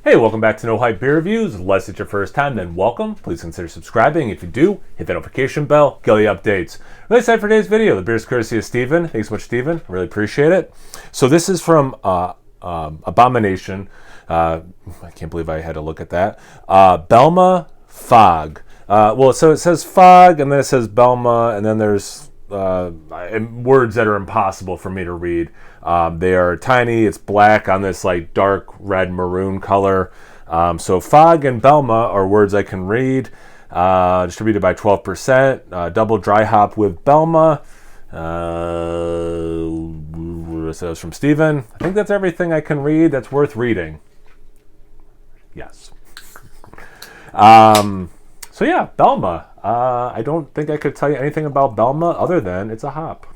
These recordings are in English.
Hey, welcome back to No Hype Beer Reviews. Unless it's your first time, then welcome. Please consider subscribing. If you do, hit that notification bell, get all the updates. Really excited for today's video. The beer is courtesy of Steven. Thanks so much, Steven. I really appreciate it. So this is from Abomination. I can't believe I had to look at that. Belma Fog. So it says Fog, and then it says Belma, and then there's words that are impossible for me to read. They are tiny. It's black on this like dark red maroon color. So Fog and Belma are words I can read. Distributed by 12%. Double dry hop with Belma. So it's from Steven. I think that's everything I can read that's worth reading. Yes. So yeah, Belma. I don't think I could tell you anything about Belma other than it's a hop.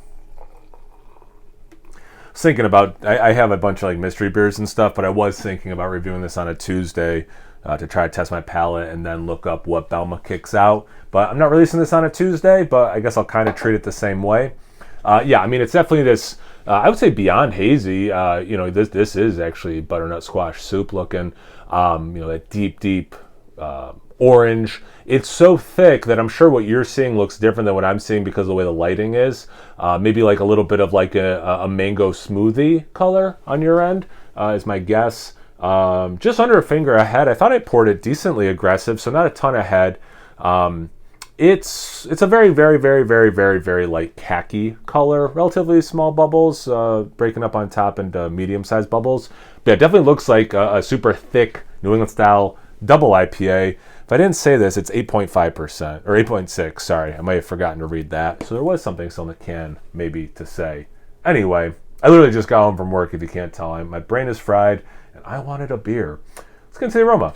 I was thinking about, I have a bunch of like mystery beers and stuff, but I was thinking about reviewing this on a Tuesday to try to test my palate and then look up what Belma kicks out. But I'm not releasing this on a Tuesday, but I guess I'll kind of treat it the same way. Yeah, I mean, it's definitely this, I would say beyond hazy. This is actually butternut squash soup looking, that deep, orange. It's so thick that I'm sure what you're seeing looks different than what I'm seeing because of the way the lighting is. Maybe like a little bit of like a mango smoothie color on your end is my guess. Just under a finger ahead. I thought I poured it decently aggressive, so not a ton ahead. It's a very light khaki color. Relatively small bubbles, breaking up on top into medium-sized bubbles. But yeah, it definitely looks like a super thick New England style double IPA. If I didn't say this, it's 8.5%, or 8.6, sorry. I might have forgotten to read that. So there was something still in the can, maybe, to say. Anyway, I literally just got home from work, if you can't tell. My brain is fried, and I wanted a beer. Let's get into the aroma.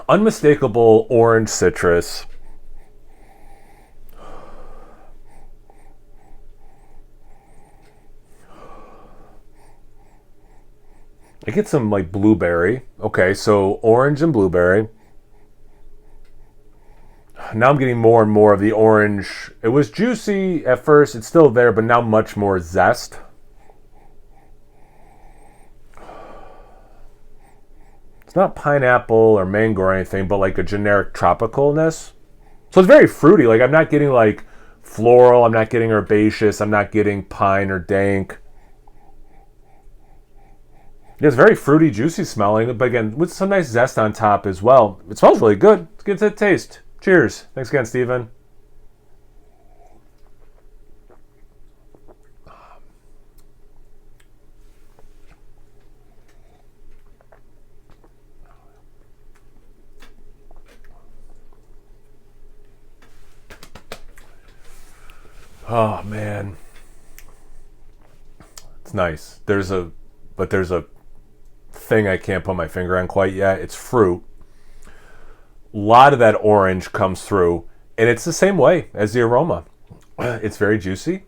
Unmistakable orange citrus. I get some like blueberry. Okay, so orange and blueberry. Now I'm getting more and more of the orange. It was juicy at first. It's still there, but now much more zest. It's not pineapple or mango or anything, but like a generic tropicalness. So it's very fruity. Like I'm not getting like floral. I'm not getting herbaceous. I'm not getting pine or dank. It's very fruity, juicy smelling, but again, with some nice zest on top as well. It smells really good. It's good to taste. Cheers. Thanks again, Steven. Oh, man. It's nice. There's a thing I can't put my finger on quite yet. It's fruit. A lot of that orange comes through, and it's the same way as the aroma. It's very juicy,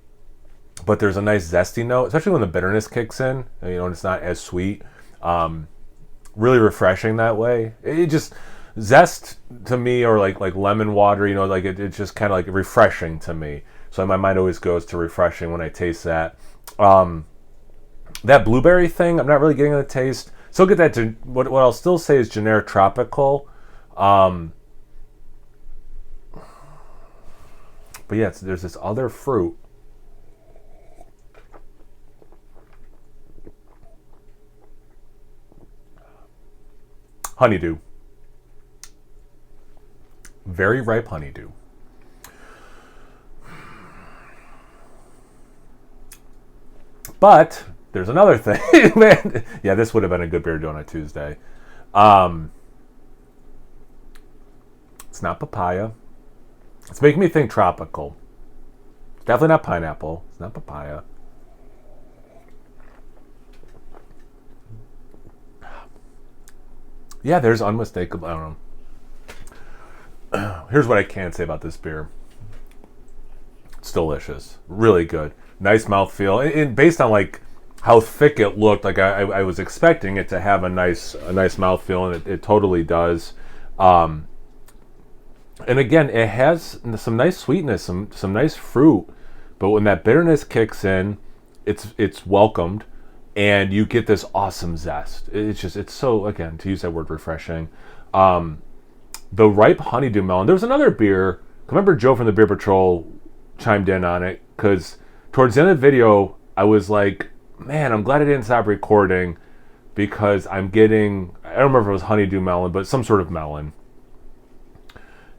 but there's a nice zesty note, especially when the bitterness kicks in, and it's not as sweet. Really refreshing that way. It just, zest to me, or like lemon water, it's just kind of like refreshing to me. So my mind always goes to refreshing when I taste that. That blueberry thing, I'm not really getting the taste. Still get that. What I'll still say is generic tropical. But yeah, there's this other fruit. Honeydew. Very ripe honeydew. But there's another thing, man. Yeah, this would have been a good beer to do on a Tuesday. It's not papaya. It's making me think tropical. It's definitely not pineapple. It's not papaya. Yeah, there's unmistakable. I don't know. Here's what I can say about this beer. It's delicious. Really good. Nice mouthfeel. And based on like how thick it looked, like I was expecting it to have a nice mouthfeel, and it totally does. And again, it has some nice sweetness, some nice fruit, but when that bitterness kicks in, it's welcomed. and you get this awesome zest. It's so, again, to use that word, refreshing. The ripe honeydew melon. There was another beer. I remember Joe from the Beer Patrol chimed in on it, because towards the end of the video, I was like, man, I'm glad I didn't stop recording, because I'm getting, I don't remember if it was honeydew melon, but some sort of melon.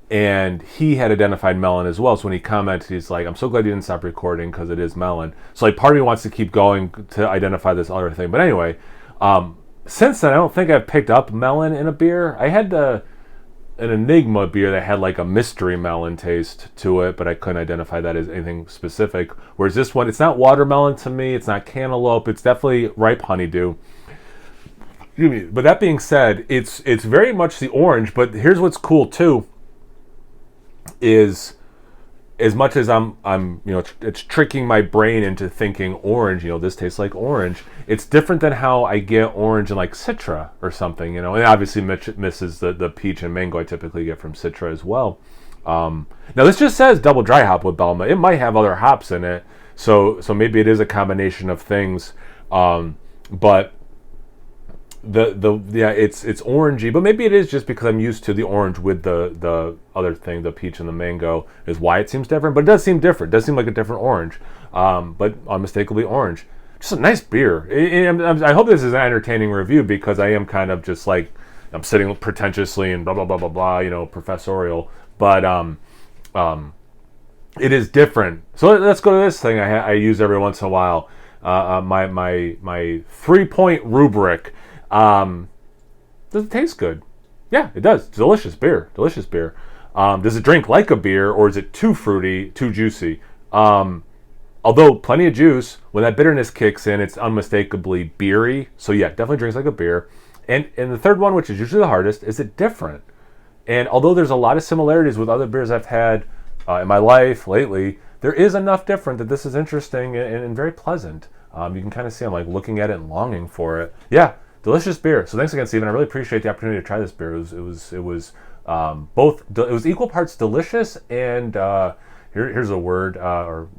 And he had identified melon as well. So when he commented, he's like, I'm so glad you didn't stop recording, because it is melon. So like, part of me wants to keep going to identify this other thing. But anyway, since then, I don't think I've picked up melon in a beer. I had an Enigma beer that had like a mystery melon taste to it, but I couldn't identify that as anything specific. Whereas this one, it's not watermelon to me. It's not cantaloupe. It's definitely ripe honeydew. But that being said, it's very much the orange. But here's what's cool too, is as much as I'm it's tricking my brain into thinking orange, this tastes like orange. It's different than how I get orange in like Citra or something, and obviously misses the peach and mango I typically get from Citra as well. Now this just says double dry hop with Belma. It might have other hops in it, so maybe it is a combination of things, but it's orangey, but maybe it is just because I'm used to the orange with the other thing, the peach and the mango, is why it seems different. But it does seem different. It does seem like a different orange, but unmistakably orange. Just a nice beer. I hope this is an entertaining review, because I am kind of just like, I'm sitting pretentiously and blah blah blah blah blah, professorial. But it is different. So let's go to this thing I use every once in a while. My 3-point rubric. Does it taste good? Yeah, it does. It's delicious beer. Delicious beer. Does it drink like a beer, or is it too fruity, too juicy? Although plenty of juice, when that bitterness kicks in, it's unmistakably beery. So yeah, definitely drinks like a beer. And the third one, which is usually the hardest, is it different? And although there's a lot of similarities with other beers I've had in my life lately, there is enough different that this is interesting and very pleasant. You can kind of see I'm like looking at it and longing for it. Yeah. Delicious beer. So thanks again, Stephen. I really appreciate the opportunity to try this beer. It was equal parts delicious and here's a word or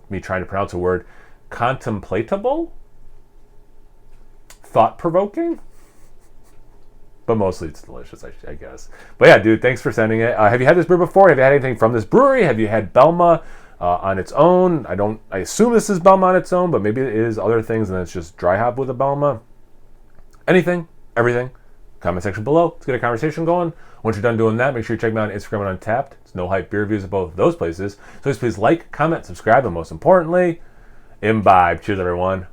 me trying to pronounce a word, contemplatable, thought-provoking, but mostly it's delicious, I guess. But yeah, dude, thanks for sending it. Have you had this beer before? Have you had anything from this brewery? Have you had Belma on its own? I assume this is Belma on its own, but maybe it is other things and it's just dry hop with a Belma. Anything, everything, comment section below. Let's get a conversation going. Once you're done doing that, make sure you check me out on Instagram and Untapped. It's No Hype Beer Reviews at both of those places. So please like, comment, subscribe, and most importantly, imbibe. Cheers, everyone.